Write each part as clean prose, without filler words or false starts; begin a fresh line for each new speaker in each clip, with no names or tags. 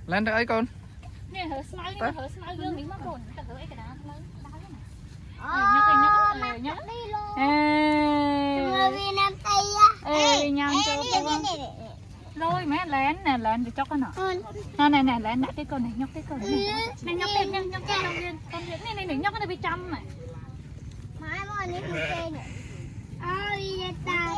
Lên được ấy con.
Nè hở smile đi, hở smile gương mình mắc cồn, ta hở ấy cái đá lớn, đá cái này. Nhóc đi luôn.
Việt Nam Tây á.
Ê, nhau cho con. Lôi mẹ lén nè, lén để cho con nọ. Nè lén đặt cái con này, nhóc cái con này. Này nhóc cái con viên, này nhóc nó bị chăm này.
Mà ai mua này cũng kê nè. Ôi ta.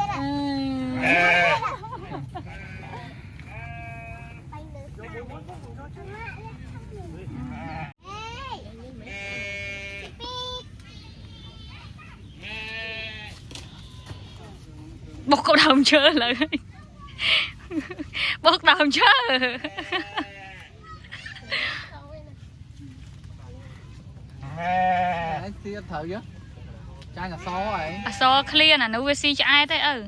Bốc cậu đồng chưa lại. Bốc đồng chưa.
Đấy, thử chứ. Chai là so ấy.
So clear là nó si cho ai thế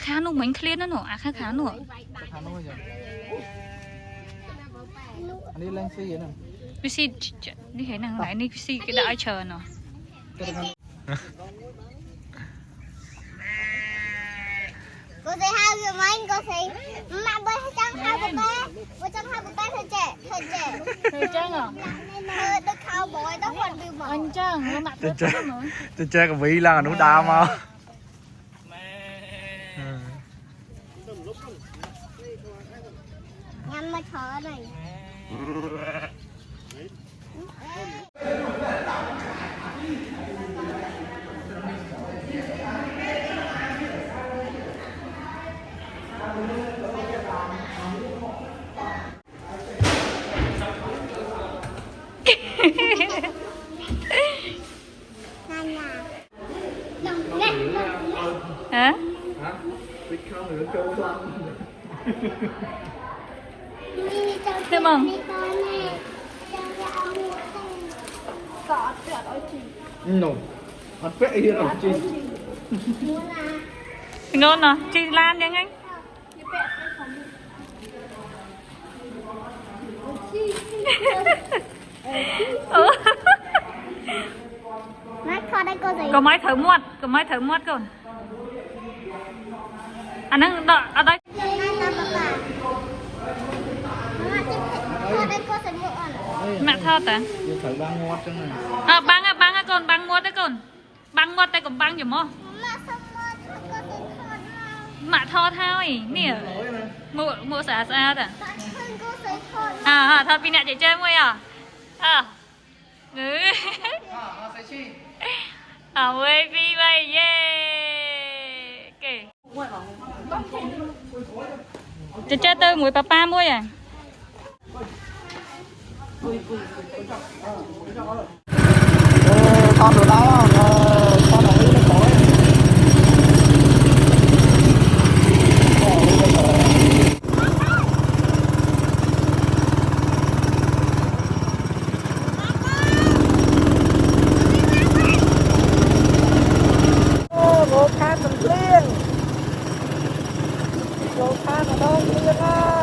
khá nó mình clear nó nổ, khá nổ.
Khá nổ rồi. Anh đi lên si vậy nè.
Si đi thấy nàng lại đi si cái đợi chờ nó.
Cô thấy hai người mấy cô thấy mà bơi trong hai bộ bé thôi trẻ.
Thời trang à?
Được khao bồi đó còn bị mở.
Anh trang nó mặt rất là mới.
Trên chơi cái vị là nó đau mà.
Nhằm mà thở này.
Hả? Thế mong
No. Anh biết gì rồi chị.
ngon à? Chị Lan nha anh.
Má kho đây cô gì?
Có máy thử muốt con. Anh đang đợi ở đây. Mẹ thơ ta.
Thử băng ngọt chân này.
Băng con, băng muốt đấy con. Băng muốt đây còn băng giùm không? Mẹ thơ thôi. Nè. Mua xả ta. Thật vì nè chị chơi mua à? Ừ. Ôi vì vậy yeah. Okay. Chị chơi tôi mũi papa mua à?
Con được đó, con này nó khỏi. Gỗ khát mình liên. Gỗ khát ở đâu liên á.